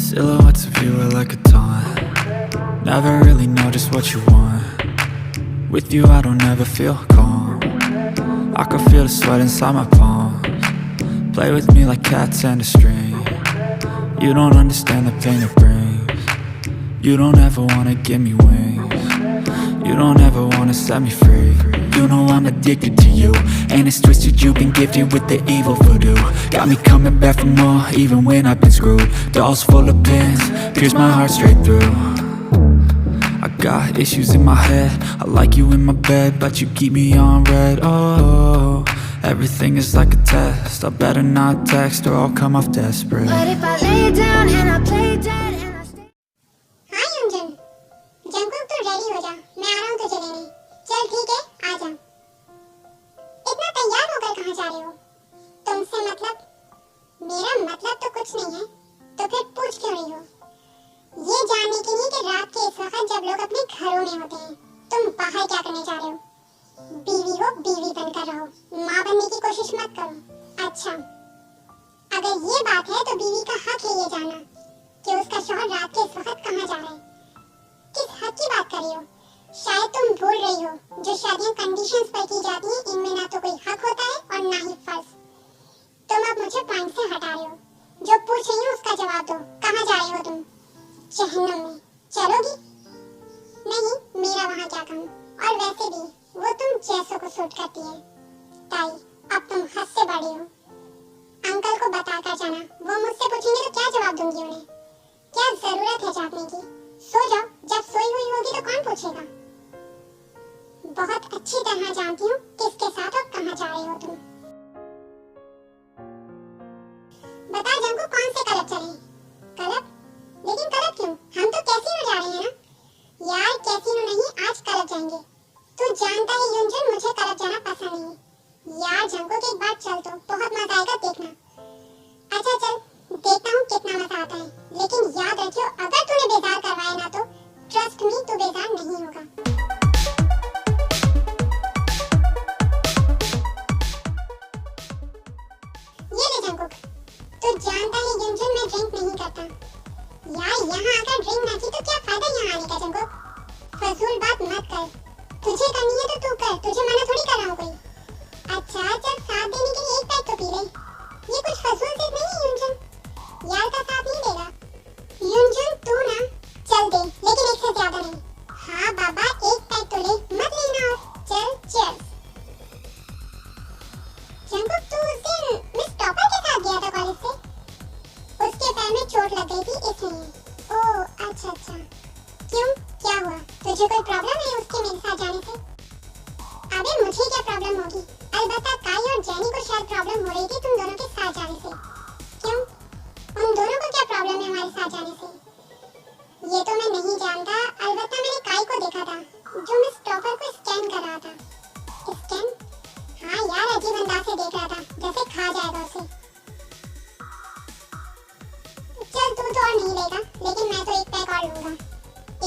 Silhouettes of you are like a taunt. Never really know just what you want. With you I don't ever feel calm. I can feel the sweat inside my palms. Play with me like cats and a string. You don't understand the pain it brings. You don't ever wanna give me wings. You don't ever wanna set me free. You know I'm addicted to you, and it's twisted, you've been gifted with the evil voodoo. Got me coming back for more, even when I've been screwed. Dolls full of pins, pierce my heart straight through. I got issues in my head, I like you in my bed, but you keep me on red. Oh, everything is like a test, I better not text or I'll come off desperate. But if I lay down and I play dead and I stay... हाँ युंजन, Jungkook तू ready हो जा, मैं आ रहा हूँ तुझे लेने। चल ठीक है, आ जा। इतना तैयार होकर कहाँ जा रहे हो? तुमसे मतलब? मेरा मतलब तो कुछ नहीं है, तो फिर पूछ क्यों रही हो? ये जानने के लिए कि रात के इस वक्त जब लोग अपने घरों में होते हैं, तुम बाहर क्या करने जा रहे हो? बीवी हो, बीवी बनकर रहो, माँ बनने की कोशिश मत करो। अच्छा, अगर ये बात है तो बीवी का हक है ये जानना कि उसका शौहर रात के इस वक्त कहाँ जा रहा है। किस हक की बात कर रही हो? शायद तुम भूल रही हो, जो शादियां कंडीशंस पर की जाती हैं, इनमें ना तो कोई हक होता है और ना ही फर्ज। तुम अब मुझे पॉइंट से हटा रहे हो। जो पूछ रही हो उसका जवाब दो। कहाँ जा रही हो तुम? जहन्नम में। चलोगी? नहीं, मेरा वहाँ क्या काम? और वैसे भी वो तुम जैसों को सूट करती है। ताई, अब तुम हद से बड़ी हो। अंकल को बता कर जाना, वो मुझसे पूछेंगे तो क्या जवाब दूंगी उन्हें? क्या जरूरत है जागने की? सो जाओ, जब सोई हुई होगी तो कौन पूछेगा? बहुत अच्छी तरह जानती हूँ किसके साथ और कहाँ जा रहे हो तुम। बता जंकु, कौन से क्लब चलें? क्लब? लेकिन क्लब क्यों? हम तो कैसीनो जा रहे हैं ना। यार कैसीनो नहीं, आज क्लब जाएंगे। तू जानता है युंजन, मुझे क्लब जाना पसंद नहीं है। यार जंकु, एक बार चल तो, बहुत मजा आएगा देखना। अच्छा चल, देखता हूँ कितना मजा आता है। लेकिन याद रखियो, अगर तूने बेजार करवाया ना तो ट्रस्ट मी, तू बेजार नहीं होगा। ये ले जंकुक, तू जानता है युंजन मैं ड्रिंक नहीं करता। यार यहाँ आकर ड्रिंक ना की तो क्या फायदा यहाँ आने का जंकुक? फजूल बात मत कर। तुझे करनी है तो तू कर, तुझे मना थोड़ी कर रहा हूँ कोई। अच्छा चल, साथ देने के लिए एक पैक तो पी ले। ये कुछ फजूल चीज नहीं है युंजन, यार का साथ नहीं देगा। युंजन तू ना चल दे, लेकिन एक से ज्यादा नहीं। हाँ बाबा, एक पैक तो ले, मत लेना। और चल चीयर्स। जंकुक, तू उस दिन मिस टॉपर के साथ गया था कॉलेज से? उसके पैर में चोट लग गई थी इसलिए। ओह अच्छा अच्छा, क्यों, क्या हुआ? तुझे कोई प्रॉब्लम है उसके मेरे साथ जाने से? अबे मुझे क्या प्रॉब्लम होगी? अलबत्ता काई और जेनी को शायद प्रॉब्लम हो रही थी तुम दोनों के साथ जाने से। क्यों, उन दोनों को क्या प्रॉब्लम है हमारे साथ जाने से? ये तो मैं नहीं जानता। अलबत्ता मैंने काई को देखा था जो मिस टॉपर को स्कैन कर रहा था। स्कैन? हाँ यार, अजीब अंदाज से देख रहा था, जैसे खा जाएगा उसे। चल तू तो और नहीं लेगा, लेकिन मैं तो एक पैक और लूंगा।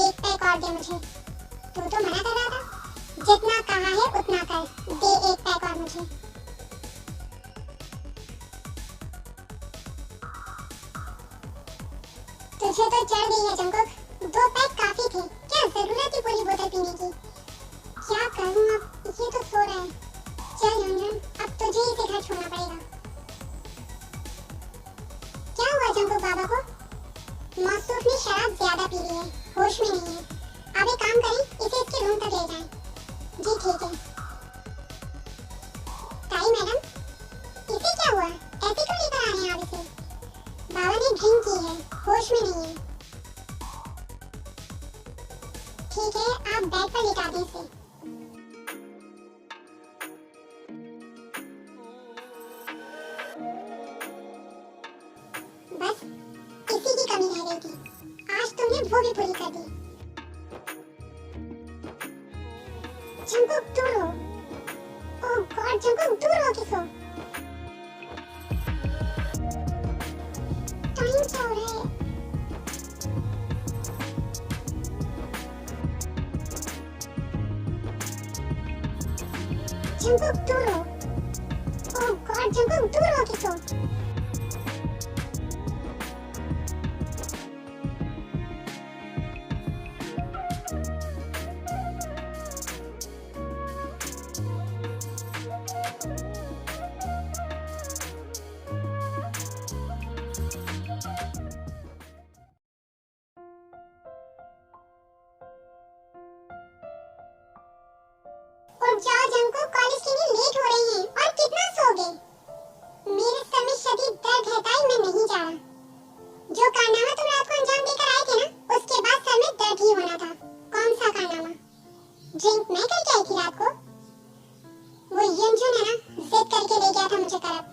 एक पैक और दे मुझे। तू तो मना कर रहा था। जितना कहा है उतना कर, दे एक पैक और मुझे। तुझे तो चढ़ गई है जंकुक, 2 पैक काफी थे, क्या जरूरत थी पूरी बोतल पीने की? क्या करूं अब, ये तो सो रहा है। चल युंजन, अब तुझे इसे घर छोड़ना पड़ेगा। क्या हुआ जंकुक बाबा को? मौसूफ ने शराब ज्यादा पी ली है, होश में नहीं है। अब एक काम करें, इसे इसके रूम तक ले जाएं। जी ठीक है। ताई मैडम, इसे क्या हुआ? ऐसे क्यों लेकर आ रहे हैं आप इसे? बाबा ने ड्रिंक की है, होश में नहीं है। ठीक है, आप बेड पर लेटा दें इसे। बस इसी की कमी रह गई थी, आज तुमने वो भी पूरी कर दी। जंकुक दूर हो। ओह गॉड जंकुक, दूर हो किसो। टाइम क्या हो रहा है? जंकुक दूर हो। ओह गॉड जंकुक, दूर हो किसो। उठ जाओ जंको, कॉलेज के लिए लेट हो रहे हैं। और कितना सोगे? मेरे सर में शदीद दर्द है ताई, मैं नहीं जा रहा। जो कारनामा तुम रात को अंजाम देकर आए थे ना, उसके बाद सर में दर्द ही होना था। कौन सा कारनामा? ड्रिंक मैं करके आई थी रात को। वो युनजुन है ना, जिद करके ले गया था मुझे क्लब।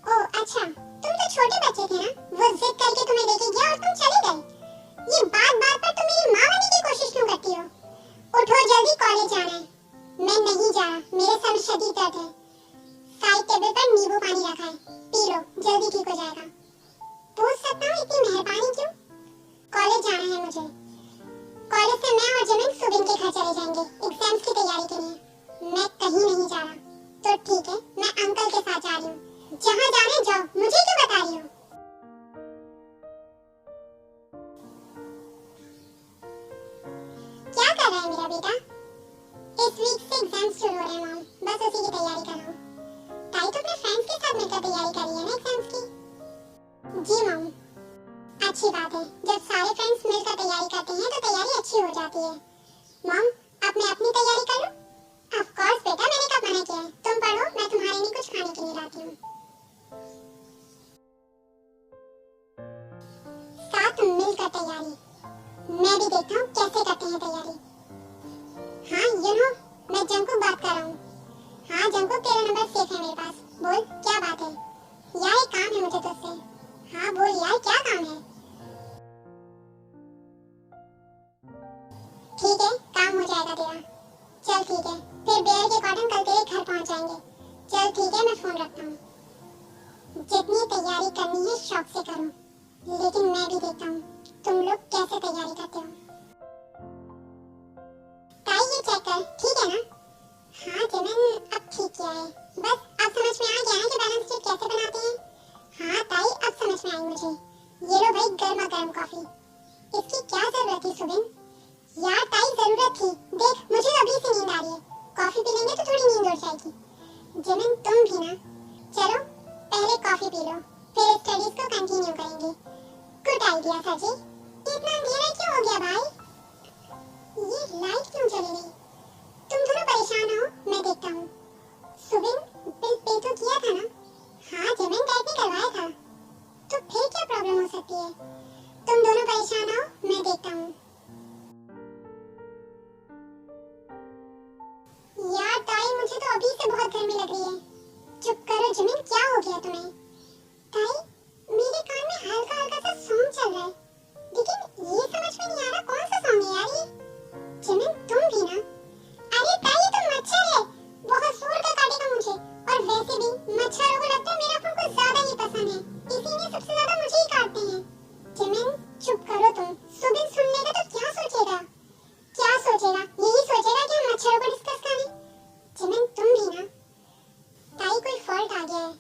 ओह अच्छा, तुम तो छोटे बच्चे थे ना, वो जिद करके तुम्हें लेके गया और तुम चले गए। ये बात बात पर तुम मेरी माँ बनने की कोशिश क्यों करती हो? उठो जल्दी, कॉलेज जाना है। मैं नहीं जा रहा, मेरे सर में शदीद दर्द है। साइड टेबल पर नींबू पानी रखा है, पी लो, जल्दी ठीक हो जाएगा। पूछ सकता हूँ इतनी मेहरबानी क्यों? कॉलेज जाना है मुझे। कॉलेज से मैं और जमीन सुबिन के घर चले जाएंगे एग्जाम्स की तैयारी के लिए। मैं कहीं नहीं जा रहा। तो ठीक है, मैं अंकल के साथ जा रही हूँ। जहाँ जाने जाओ, मुझे क्यों बता रही हो? क्या कर रहा है मेरा बेटा? इस वीक से एग्जाम शुरू हो रहे हैं मॉम, बस उसी की तैयारी कर रहा हूँ। ताई तो अपने फ्रेंड्स के साथ मिलकर तैयारी कर रही है ना एग्जाम्स की। जी मॉम, अच्छी बात है। जब सारे फ्रेंड्स मिलकर तैयारी करते हैं तो तैयारी अच्छी हो जाती है। मॉम, अब मैं अपनी तैयारी कर लूं? ऑफ कोर्स बेटा, मैंने कब मना किया है। तुम पढ़ो, मैं तुम्हारे लिए कुछ खाने के लिए लाती हूँ। साथ मिलकर तैयारी, मैं भी देखता हूँ कैसे करते हैं तैयारी। हाँ यू नो, मैं जंकू बात कर रहा हूँ। हाँ जंकू, तेरा नंबर सेफ है मेरे पास। बोल क्या बात है? यार एक काम है मुझे तुझसे। हाँ बोल यार, क्या काम है? ठीक है, काम हो जाएगा तेरा। चल ठीक है, फिर बेयर के कॉटन कल तेरे घर पहुंच जाएंगे। चल ठीक है, मैं फोन रखता हूँ। जितनी तैयारी करनी है शौक से करो, लेकिन मैं भी देखता हूँ तुम लोग कैसे तैयारी करते हो। ताई ये चेक कर, ठीक है ना? हाँ जिमिन, अब ठीक किया है। बस अब समझ में आ गया है कि बैलेंस शीट कैसे बनाते हैं। हाँ ताई, अब समझ में आई मुझे। ये लो भाई गर्मा गर्म कॉफी। इसकी क्या जरूरत थी सुबिन? यार ताई जरूरत थी। देख मुझे अभी से नींद आ रही है, कॉफी पी लेंगे तो थोड़ी नींद उड़ जाएगी। जिमिन तुम भी ना। चलो पहले कॉफी पी लो, फिर स्टडीज को कंटिन्यू करेंगे। गुड आइडिया सर जी। इतना अंधेरा क्यों हो गया भाई? ये लाइट क्यों चली गई? तुम दोनों परेशान हो, मैं देखता हूँ। सुबिन बिल पे तो किया था ना? हाँ जिमिन, टाइप भी करवाया था। तो फिर क्या प्रॉब्लम हो सकती है? तुम दोनों परेशान हो, मैं देखता हूँ। यार ताई, मुझे तो अभी से बहुत गर्मी लग रही है। चुप करो जिमिन, क्या हो गया तुम्हें? ताई मेरे कान में हल्का हल्का सा सॉन्ग चल रहा है, लेकिन ये समझ में नहीं आ रहा कौन सा सॉन्ग है यार ये। जिमिन तुम भी ना? अरे ताई ये तो मच्छर है, बहुत जोर का काटेगा मुझे। और वैसे भी मच्छरों को लगता है मेरा फोन कुछ ज्यादा ही पसंद है, इसीलिए सबसे ज्यादा मुझे ही काटते हैं। जिमिन चुप करो तुम, सुबिन सुन लेगा तो क्या सोचेगा? क्या सोचेगा? यही सोचेगा कि हम मच्छरों को डिस्कस करें। जिमिन तुम भी ना? ताई कोई फॉल्ट आ गया है,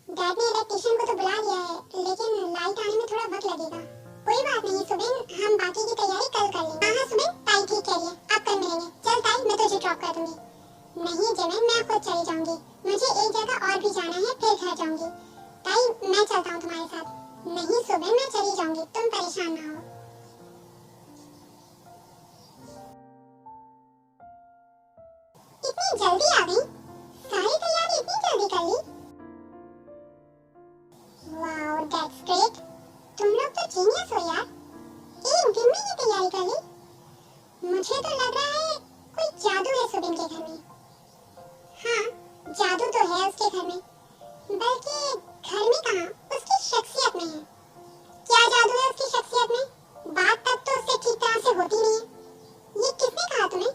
डैड ने इलेक्ट्रिशियन को तो बुला लिया है, लेकिन लाइट आने में थोड़ा वक्त लगेगा। कोई बात नहीं सुबिन, हम बाकी की तैयारी कल कर लेंगे। हाँ सुबिन, ताई ठीक कह रही है, अब कल मिलेंगे। चल ताई, मैं तुझे ड्रॉप कर दूंगी। नहीं जिमिन, मैं खुद चली जाऊंगी, मुझे एक जगह और भी जाना है, फिर घर जाऊंगी। ताई मैं चलता हूँ तुम्हारे साथ। नहीं सुबिन, मैं चली जाऊंगी, तुम परेशान ना हो। इतनी जल्दी आ गई? सारी तैयारी इतनी जल्दी कर ली? वाओ दैट्स ग्रेट, तुम लोग तो जीनियस हो यार, एक दिन में ये तैयारी कर ली। मुझे तो लग रहा है कोई जादू है सुबिन के घर में। हाँ जादू तो है उसके घर में, बल्कि घर में कहाँ, उसकी शख्सियत में है। क्या जादू है उसकी शख्सियत में? बात तक तो उससे ठीक तरह से होती नहीं है। ये किसने कहा तुम्हें?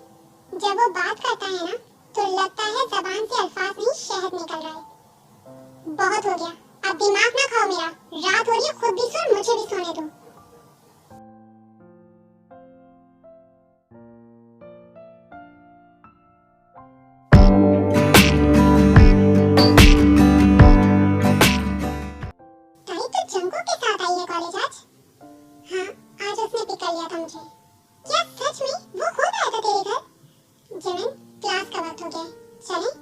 जब वो बात करता है ना तो लगता है जबान से अल्फाज नहीं शहद निकल रहा है। बहुत हो गया, अब दिमाग ना खाओ मेरा, रात हो रही है, खुद भी सो, मुझे भी सोने दो। ताई तो जंको के साथ आई है कॉलेज आज? हाँ आज उसने पिक कर लिया था मुझे। क्या सच में वो खुद आया था तेरे घर? जिमिन क्लास का वक्त हो गया, चलें?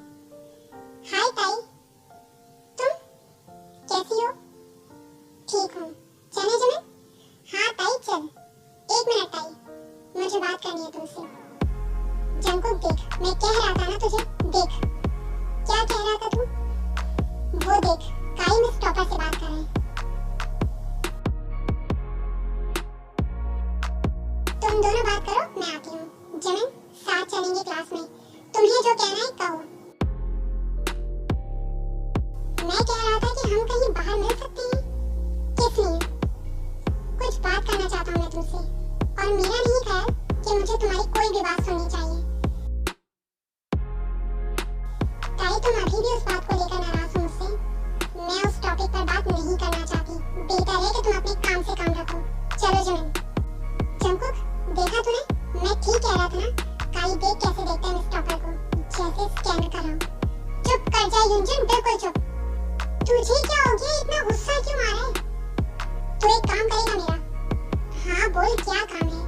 हाय ताई, तुम कैसी हो? ठीक हूँ, चले जिमिन? हाँ ताई चल। एक मिनट ताई, मुझे बात करनी है तुमसे। जंकुक देख, मैं कह रहा था ना तुझे, देख। क्या कह रहा था तू? वो देख, काई मिस टॉपर से बात कर रहे हैं। तुम दोनों बात करो, मैं आती हूँ। जिमिन, साथ चलेंगे क्लास में। तुम्हें जो कहना है कहो। मैं कह रहा था कि हम कहीं बाहर मिल सकते हैं। किस लिए? कुछ बात करना चाहता हूँ मैं तुमसे, और मेरा नहीं ख्याल कि मुझे तुम्हारी कोई भी बात सुननी चाहिए। ताई, तुम अभी भी उस बात को लेकर नाराज हो मुझसे? मैं उस टॉपिक पर बात नहीं करना चाहती। बेहतर है कि तुम अपने काम से काम रखो। चलो जिमिन। जंकुक, देखा तूने? मैं ठीक कह रहा था ना? काई देख कैसे देखता है मिस टॉपर को, जैसे स्कैन कर रहा हूँ। चुप कर जा युंजन, बिल्कुल चुप। तुझे क्या हो गया? इतना गुस्सा क्यों आ रहा है? तू एक काम करेगा मेरा? हाँ बोल, क्या काम है?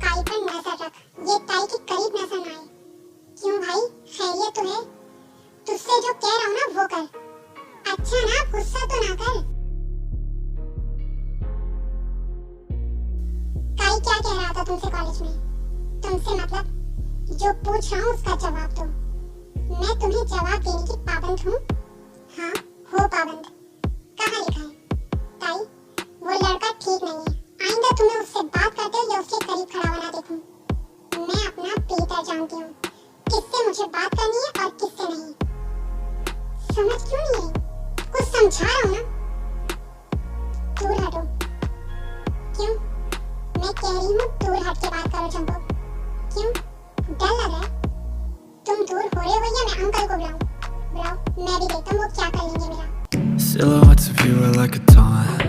काई पर नजर रख, ये ताई के करीब नजर ना आए। क्यों भाई, खैरियत तो है? तुझसे जो कह रहा हूँ ना वो कर। अच्छा ना, गुस्सा तो ना कर। काई क्या कह रहा था तुमसे कॉलेज में? तुमसे मतलब जो पूछ रहा हूँ उसका जवाब दो। मैं तुम्हें जवाब देने की पाबंद हूँ? हाँ हो पाबंद। कहाँ लिखा है? ताई, वो लड़का ठीक नहीं है। आइंदा तुम्हें उससे बात करते या उसके करीब खड़ा होना देखूं। मैं अपना बेहतर जानती हूँ किससे मुझे बात करनी है और किससे नहीं। समझ क्यों नहीं है? कुछ समझा रहा हूँ ना। दूर हटो। क्यों? मैं कह रही हूँ दूर हट के बात करो जंकुक। क्यों? डर लग रहा है? तुम दूर हो रहे हो या मैं अंकल को बुलाऊं? बुलाओ, मैं भी देखता हूँ वो क्या कर लेंगे मेरा। Silhouettes of you are like a taunt.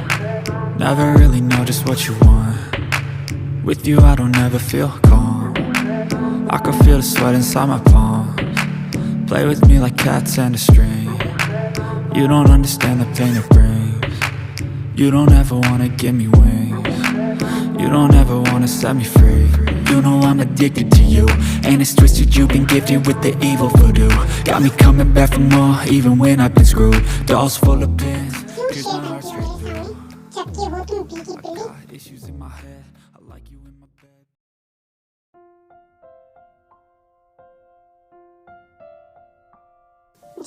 Never really know just what you want. With you I don't ever feel calm. I can feel the sweat inside my palms. Play with me like cats and a string. You don't understand the pain it brings. You don't ever wanna give me wings. You don't ever wanna set me free. You know I'm addicted to you, and it's twisted, you've been gifted with the evil voodoo. Got me coming back for more, even when I've been screwed. Dolls full of pins, pierce my heart straight through. जबकि हो तुम बीगी बिल्ली। Got issues in my head, I like you in my bed.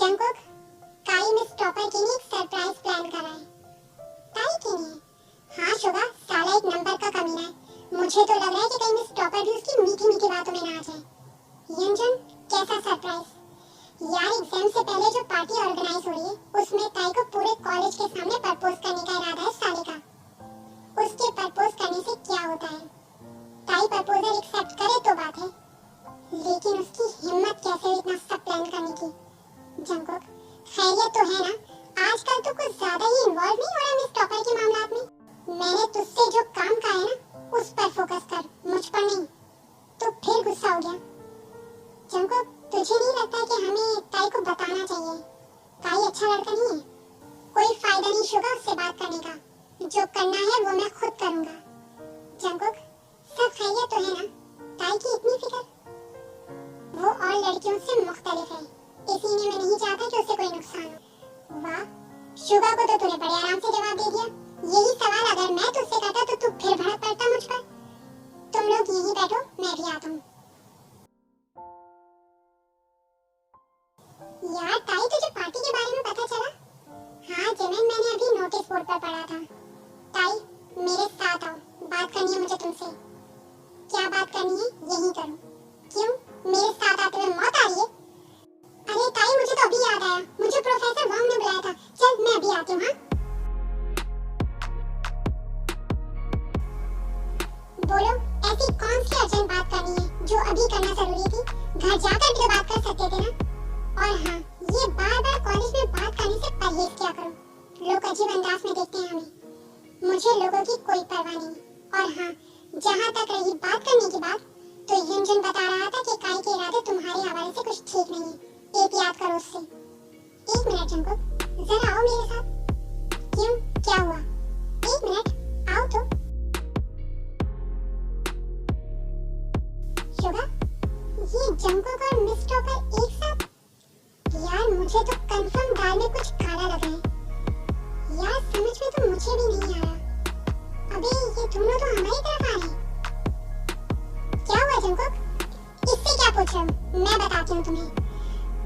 Jungkook, काई miss topper के लिए एक surprise plan कर रहा है। ताई के लिए? हाँ शुगा, साला एक नंबर का कमीना है। मुझे तो लग रहा है कि कहीं मिस टॉपर भी उसकी मीठी मीठी बातों में ना आ जाए। यंजन, कैसा सरप्राइज? यार एग्जाम से पहले जो पार्टी ऑर्गेनाइज हो रही है उसमें ताई को पूरे कॉलेज के सामने प्रपोज करने का इरादा है साले का। उसके प्रपोज करने से क्या होता है? ताई प्रपोजल एक्सेप्ट करे तो बात है, लेकिन उसकी हिम्मत कैसे हुई इतना सब प्लान करने की? जंकुक, खैरियत तो है ना? आजकल तो कुछ ज्यादा ही इन्वॉल्व नहीं हो रहा मिस टॉपर के मामलात में? मैंने तुझसे जो काम कहा है ना उस पर फोकस कर, मुझ पर नहीं। तो फिर गुस्सा हो गया? जंकुक, तुझे नहीं लगता कि हमें ताई को बताना चाहिए? ताई अच्छा लड़का नहीं है। कोई फायदा नहीं शुगा उससे बात करने का। जो करना है वो मैं खुद करूंगा। जंकुक, सब खैरियत तो है ना? ताई की इतनी फिक्र? वो और लड़कियों से मुख्तलिफ है, इसीलिए मैं नहीं चाहता कि उसे कोई नुकसान हो। वाह, शुगा को तो तूने बड़े आराम से जवाब दे दिया। यही सवाल अगर मैं तुझसे करता तो तू फिर भड़क पड़ता मुझ पर। तुम लोग यहीं बैठो, मैं भी आता हूँ। यार ताई, तुझे पार्टी के बारे में पता चला? हाँ जिमिन, मैंने अभी नोटिस बोर्ड पर पढ़ा था। ताई, मेरे साथ आओ, बात करनी है मुझे तुमसे। क्या बात करनी है? यही करो। क्यों? मेरे साथ आते हुए मौत आ रही है? अरे ताई, मुझे तो अभी याद आया, मुझे प्रोफेसर वांग ने बुलाया था। चल मैं अभी आती हूँ। हाँ बोलो, ऐसी कौन सी अर्जेंट बात करनी है जो अभी करना जरूरी थी? घर जाकर भी तो बात कर सकते थे ना? और हाँ, ये बार बार कॉलेज में बात करने से परहेज किया करो, लोग अजीब अंदाज में देखते हैं हमें। मुझे लोगों की कोई परवाह नहीं। और हाँ, जहाँ तक रही बात करने की बात, तो युंजन बता रहा था कि काई के इरादे तुम्हारे हवाले से कुछ ठीक नहीं है। एहतियात करो उससे। एक मिनट जंकुक, जरा आओ मेरे साथ। क्यों, क्या हुआ? एक मिनट, आओ तो। शुगा, ये जंकुक और मिस टॉपर एक साथ? यार मुझे तो कंफर्म दाल में कुछ काला लगा है। यार समझ में तो मुझे भी नहीं आ रहा। अबे ये दोनों तो हमारी तरफ आ रहे हैं। क्या हुआ जंकुक? इससे क्या पूछ रहे हो, मैं बताती हूँ तुम्हें।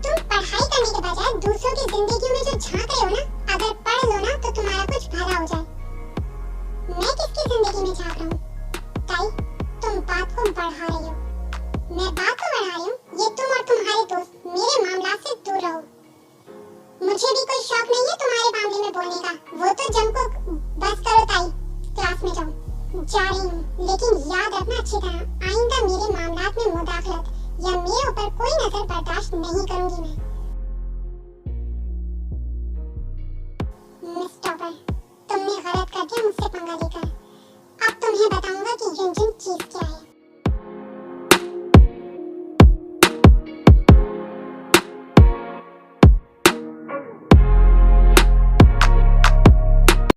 तुम पढ़ाई करने के बजाय दूसरों की जिंदगी में जो झांक रहे हो ना, अगर पढ़ लो ना तो तुम्हारा कुछ भला हो जाए। मैं किसकी जिंदगी में झांक रहा हूँ? ताई, तुम बात को बढ़ा रही हो। मैं बात को बढ़ा रही हूँ, ये तुम और तुम्हारे दोस्त मेरे मामला से दूर रहो। मुझे भी कोई शौक नहीं है तुम्हारे मामले में बोलने का। वो तो जम को बस करो ताई, क्लास में जाओ। जा रही हूँ, लेकिन याद रखना अच्छी तरह, आइंदा मेरे मामलात में मुदाखलत या मेरे ऊपर कोई नजर बर्दाश्त नहीं करूंगी मैं।